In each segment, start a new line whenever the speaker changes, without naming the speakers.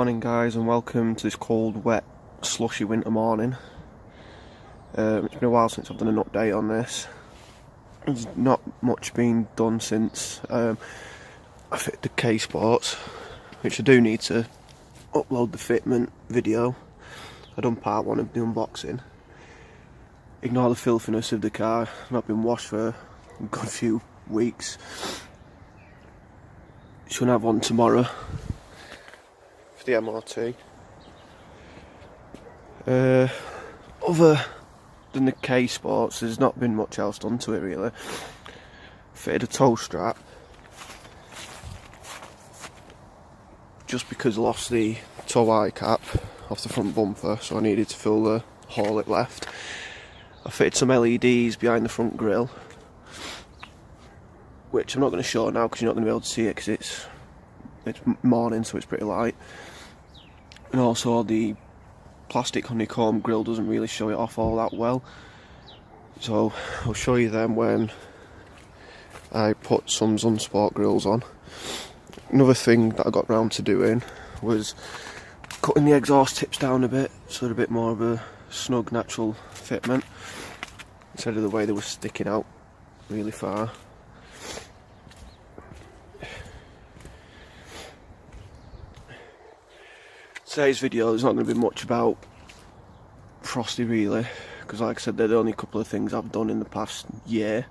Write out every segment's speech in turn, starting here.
Morning guys, and welcome to this cold, wet, slushy winter morning. It's been a while since I've done an update on this. There's not much been done since I fitted the K-Sports, which I do need to upload the fitment video. I've done part one of the unboxing. Ignore the filthiness of the car, not been washed for a good few weeks. Should have one tomorrow for the MOT. Other than the K-Sports, there's not been much else done to it really. Fitted a tow strap, just because I lost the tow eye cap off the front bumper, so I needed to fill the hole it left. I fitted some LEDs behind the front grille, which I'm not going to show now because you're not going to be able to see it because it's morning, so it's pretty light. And also the plastic honeycomb grille doesn't really show it off all that well, so I'll show you them when I put some Sunsport grills on. Another thing that I got round to doing was cutting the exhaust tips down a bit, so they're a bit more of a snug natural fitment instead of the way they were sticking out really far. Today's video is not going to be much about Frosty really, because like I said, they're the only couple of things I've done in the past year.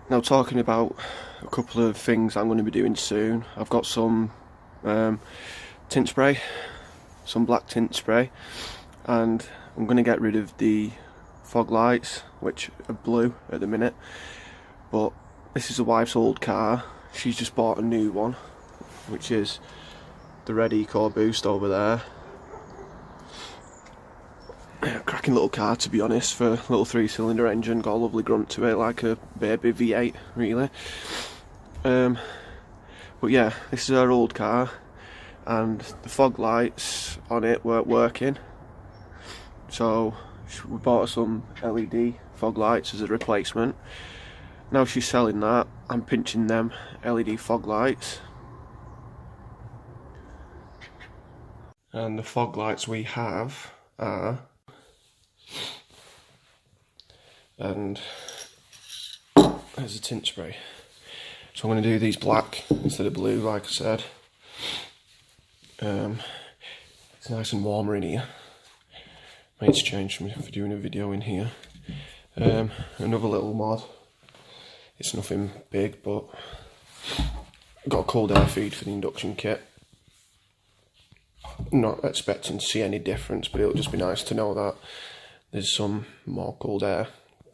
Now, talking about a couple of things I'm going to be doing soon, I've got some tint spray, some black tint spray, and I'm going to get rid of the fog lights, which are blue at the minute. But this is the wife's old car. She's just bought a new one, which is the red Eco Boost over there. Cracking little car, to be honest, for a little 3-cylinder engine. Got a lovely grunt to it, like a baby V8 really. But yeah, this is our old car, and the fog lights on it weren't working, so we bought her some LED fog lights as a replacement. Now she's selling that, I'm pinching them LED fog lights. And the fog lights we have are, and there's a tint spray. So I'm going to do these black instead of blue, like I said. It's nice and warmer in here. Made a change for doing a video in here. Another little mod. It's nothing big, but got a cold air feed for the induction kit. Not expecting to see any difference, but it'll just be nice to know that there's some more cold air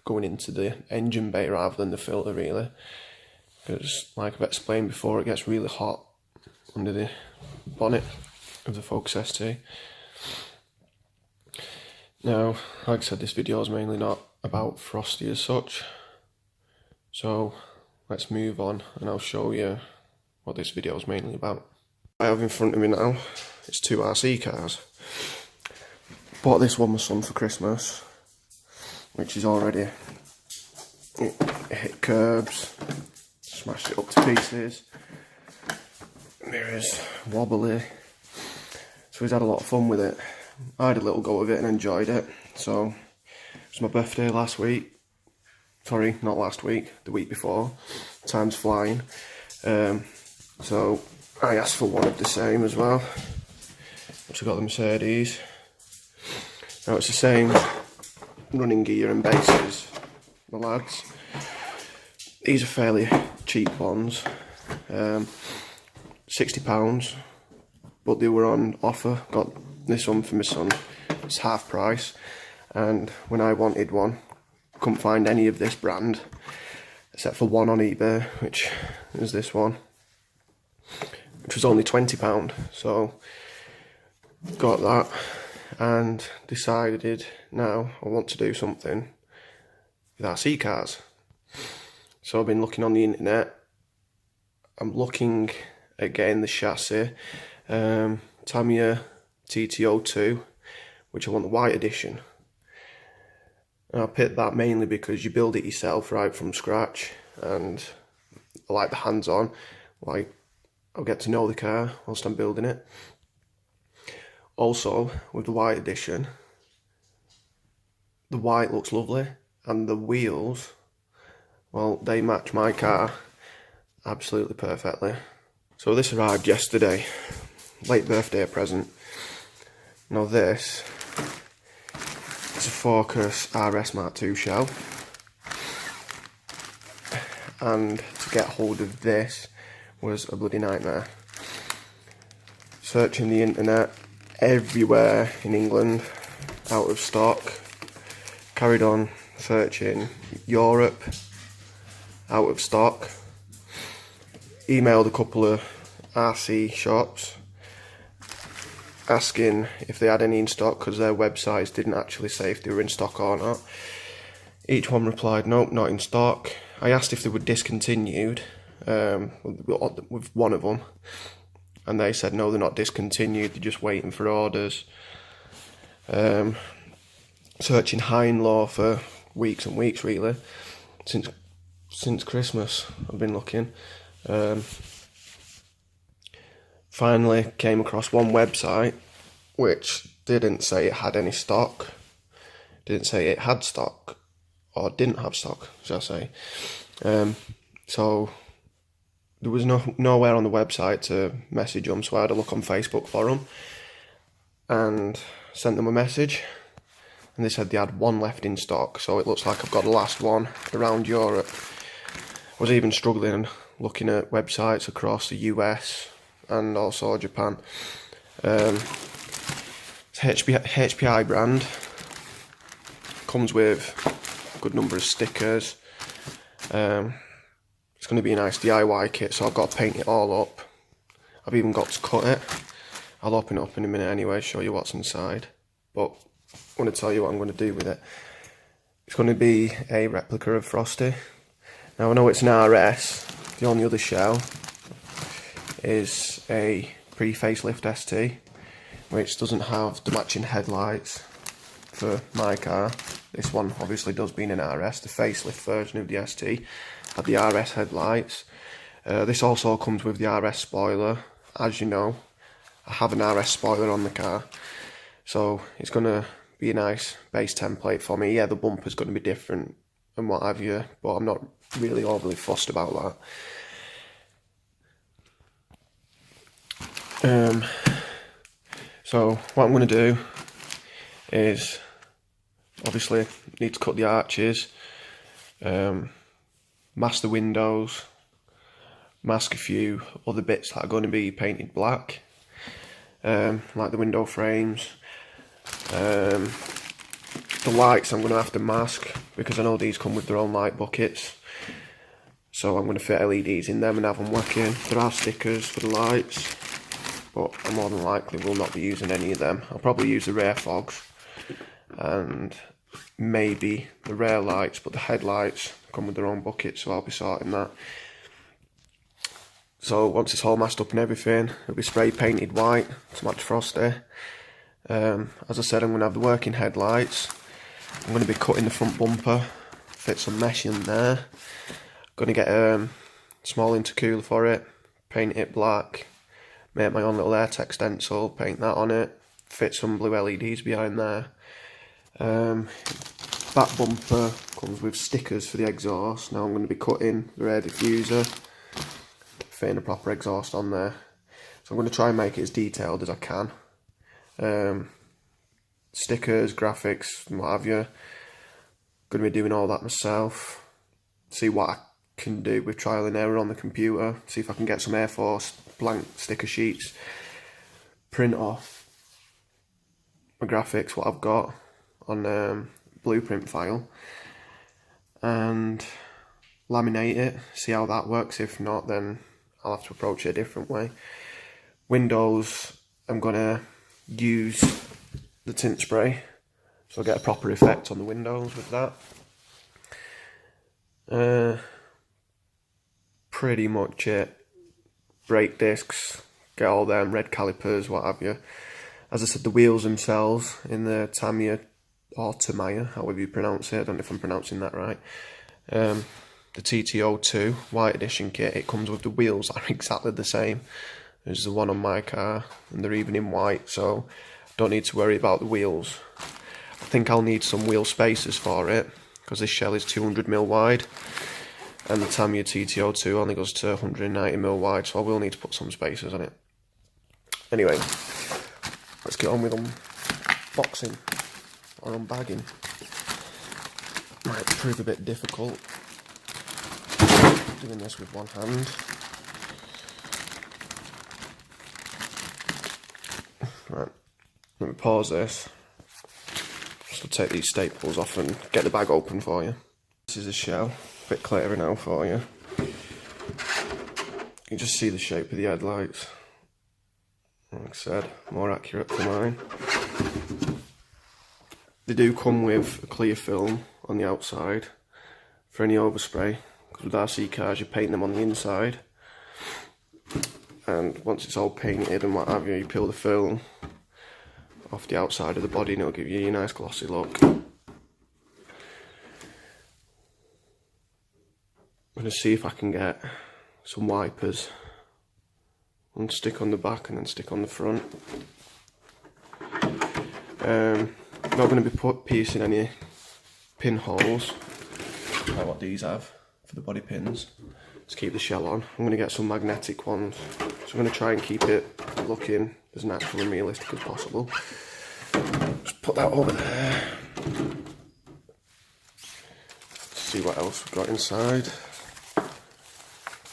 going into the engine bay rather than the filter really, because like I've explained before, it gets really hot under the bonnet of the Focus ST. Now, like I said, this video is mainly not about Frosty as such, so let's move on and I'll show you what this video is mainly about. I have in front of me now, it's two RC cars. Bought this one my son for Christmas, which is already, it hit curbs, smashed it up to pieces, mirrors wobbly, so he's had a lot of fun with it. I had a little go of it and enjoyed it. So it was my birthday last week, sorry, not last week, the week before. Time's flying. So I asked for one of the same as well, which I got the Mercedes. Now it's the same running gear and bases, the lads. These are fairly cheap ones, £60, but they were on offer. Got this one for my son, it's half price, and when I wanted one, couldn't find any of this brand, except for one on eBay, which is this one, which was only £20, so got that and decided now I want to do something with RC cars. So I've been looking on the internet. I'm looking at getting the chassis, Tamiya TT02, which I want the white edition. And I picked that mainly because you build it yourself right from scratch, and I like the hands-on, like I'll get to know the car whilst I'm building it. Also, with the white edition, the white looks lovely, and the wheels, well, they match my car absolutely perfectly. So this arrived yesterday, late birthday present. Now this is a Focus RS Mark II shell, and to get hold of this was a bloody nightmare. Searching the internet everywhere in England, out of stock. Carried on searching Europe, out of stock. Emailed a couple of RC shops asking if they had any in stock, because their websites didn't actually say if they were in stock or not. Each one replied, nope, not in stock. I asked if they were discontinued with one of them, and they said no, they're not discontinued, they're just waiting for orders. Searching high and low for weeks and weeks, really, since Christmas I've been looking. Finally came across one website which didn't say it had any stock, didn't say it had stock, or didn't have stock, shall I say. So there was nowhere on the website to message them, so I had to look on Facebook for them and sent them a message, and they said they had one left in stock, so it looks like I've got the last one around Europe. I was even struggling looking at websites across the US and also Japan. It's HPI brand, comes with a good number of stickers. It's going to be a nice DIY kit, so I've got to paint it all up. I've even got to cut it. I'll open it up in a minute anyway, show you what's inside. But I want to tell you what I'm going to do with it. It's going to be a replica of Frosty. Now I know it's an RS, the only other shell is a pre-facelift ST, which doesn't have the matching headlights for my car. This one obviously does, being an RS. The facelift version of the ST had the RS headlights. This also comes with the RS spoiler. As you know, I have an RS spoiler on the car, so it's going to be a nice base template for me. Yeah, the bumper's going to be different and what have you, but I'm not really overly fussed about that. So what I'm going to do is obviously need to cut the arches, mask the windows, mask a few other bits that are going to be painted black, like the window frames. The lights I'm going to have to mask, because I know these come with their own light buckets, so I'm going to fit LEDs in them and have them working. There are stickers for the lights, but I more than likely will not be using any of them. I'll probably use the rear fogs and maybe the rear lights, but the headlights come with their own buckets, so I'll be sorting that. So once it's all masked up and everything, it'll be spray painted white to match Frosty. As I said, I'm going to have the working headlights. I'm going to be cutting the front bumper, fit some mesh in there. Going to get a small intercooler for it, paint it black, make my own little AirTech stencil, paint that on it, fit some blue LEDs behind there. Back bumper comes with stickers for the exhaust. Now I'm going to be cutting the rear diffuser, fitting a proper exhaust on there. So I'm going to try and make it as detailed as I can. Stickers, graphics, and what have you. Going to be doing all that myself. See what I can do with trial and error on the computer. See if I can get some Air Force blank sticker sheets. Print off my graphics, what I've got on blueprint file, and laminate it. See how that works. If not, then I'll have to approach it a different way. Windows, I'm going to use the tint spray, so I'll get a proper effect on the windows with that. Pretty much it. Brake discs, get all them, red calipers, what have you. As I said, the wheels themselves in the Tamiya, or Tamiya, however you pronounce it, I don't know if I'm pronouncing that right. the TT02 White Edition kit, it comes with the wheels that are exactly the same as the one on my car, and they're even in white, so don't need to worry about the wheels. I think I'll need some wheel spacers for it, because this shell is 200mm wide, and the Tamiya TT02 only goes to 190mm wide, so I will need to put some spacers on it. Anyway, let's get on with unboxing or unbagging. Might prove a bit difficult doing this with one hand. Right, let me pause this. Just to take these staples off and get the bag open for you. This is a shell, a bit clearer now for you. You can just see the shape of the headlights. Like I said, more accurate for mine. They do come with a clear film on the outside for any overspray, because with RC cars you paint them on the inside, and once it's all painted and what have you, you peel the film off the outside of the body and it'll give you a nice glossy look. I'm going to see if I can get some wipers and stick on the back and then stick on the front. Not going to be piercing any pinholes like what these have for the body pins to keep the shell on. I'm going to get some magnetic ones, so I'm going to try and keep it looking as natural and realistic as possible. Just put that over there. See what else we've got inside.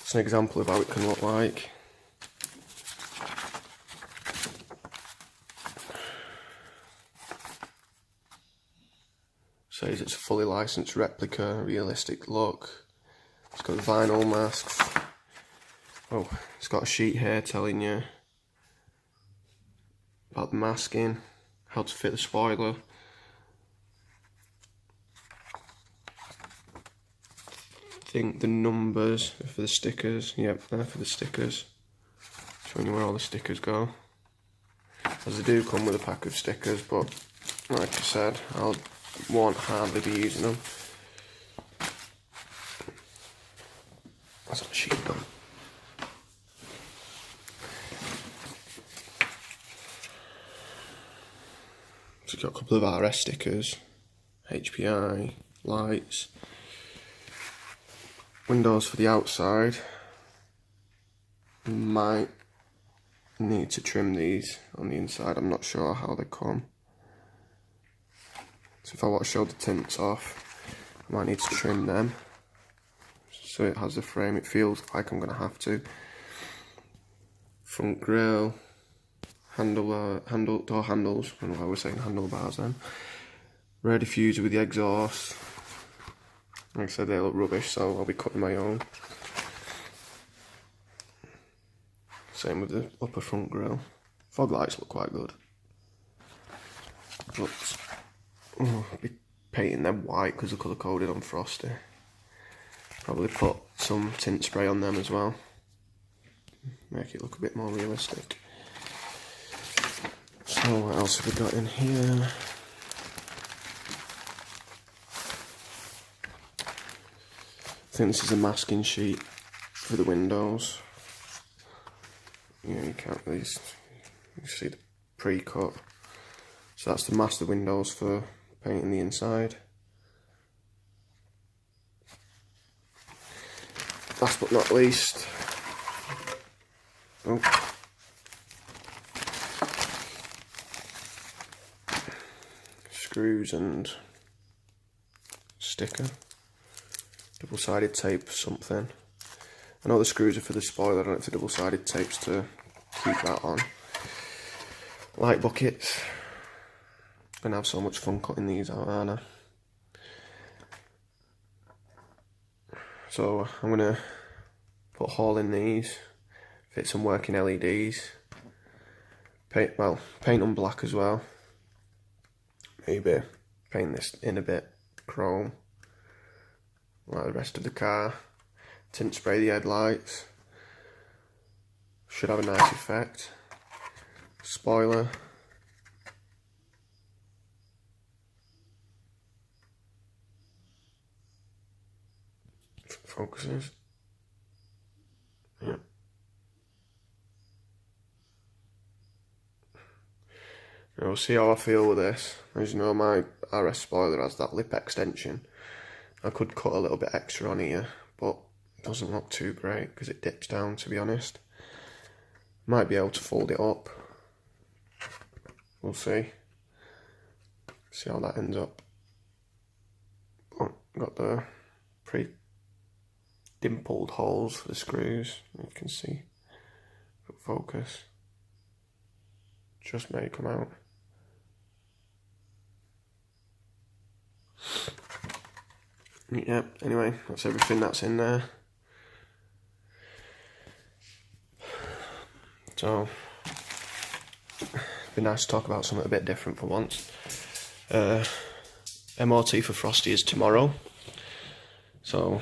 It's an example of how it can look like. Says it's a fully licensed replica, realistic look. It's got vinyl masks. Oh, it's got a sheet here telling you about the masking, how to fit the spoiler. I think the numbers are for the stickers. Yep, they're for the stickers. Showing you where all the stickers go. As they do come with a pack of stickers, but like I said, I won't hardly be using them. That's that sheet done. So we've got a couple of RS stickers, HPI, lights, windows for the outside. Might need to trim these on the inside, I'm not sure how they come. So if I want to show the tints off, I might need to trim them so it has a frame. It feels like I'm going to have to. Front grille, door handles, I don't know why we're saying handlebars then. Rear diffuser with the exhaust. Like I said, they look rubbish, so I'll be cutting my own. Same with the upper front grille. Fog lights look quite good. But I'll be painting them white because they're colour coded on Frosty. Probably put some tint spray on them as well. Make it look a bit more realistic. So what else have we got in here? I think this is a masking sheet for the windows. Yeah, you can't really see the pre-cut. So that's to mask the windows for painting the inside. Last but not least, screws and sticker, double-sided tape, something. I know the screws are for the spoiler, I don't know if the double-sided tape's to keep that on. Light buckets. Gonna have so much fun cutting these out, aren't I? So I'm gonna put a hole in these, fit some working LEDs, paint them black as well. Maybe paint this in a bit chrome, like the rest of the car. Tint spray the headlights. Should have a nice effect. Spoiler. focuses. Yeah. We'll see how I feel with this. As you know, my RS spoiler has that lip extension. I could cut a little bit extra on here, but it doesn't look too great because it dips down, to be honest. Might be able to fold it up. We'll see. See how that ends up. But got the pre-dimpled holes for the screws, you can see. Focus. Just may come out. Yeah, anyway, that's everything that's in there. So, it'd be nice to talk about something a bit different for once. MOT for Frosty is tomorrow, so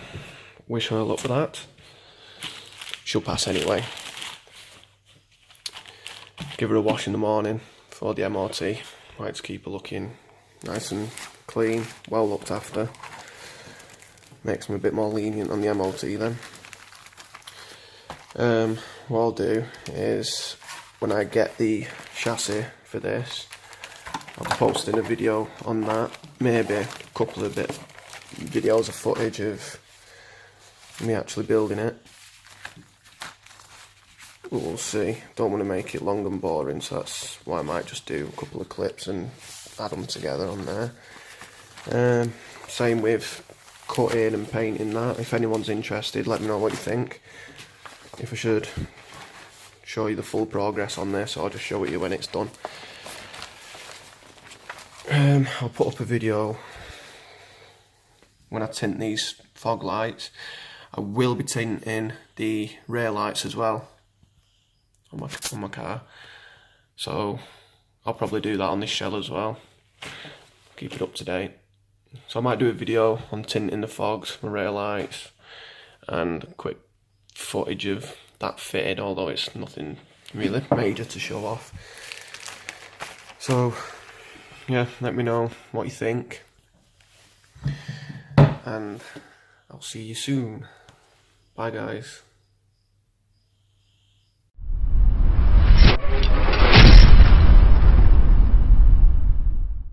wish her luck for that. She'll pass anyway. Give her a wash in the morning for the MOT. Like to keep her looking nice and clean, well looked after. Makes me a bit more lenient on the MOT then. What I'll do is, when I get the chassis for this, I'll be posting a video on that. Maybe a couple of videos of footage of me actually building it. We'll see. Don't want to make it long and boring, so that's why I might just do a couple of clips and add them together on there. Same with cutting and painting that. If anyone's interested, let me know what you think. If I should show you the full progress on this, or I'll just show it you when it's done. I'll put up a video when I tint these fog lights. I will be tinting the rear lights as well on my car, so I'll probably do that on this shell as well. Keep it up to date. So I might do a video on tinting the fogs, my rear lights, and quick footage of that fitted, although it's nothing really major to show off. So yeah, let me know what you think, and I'll see you soon. Bye guys.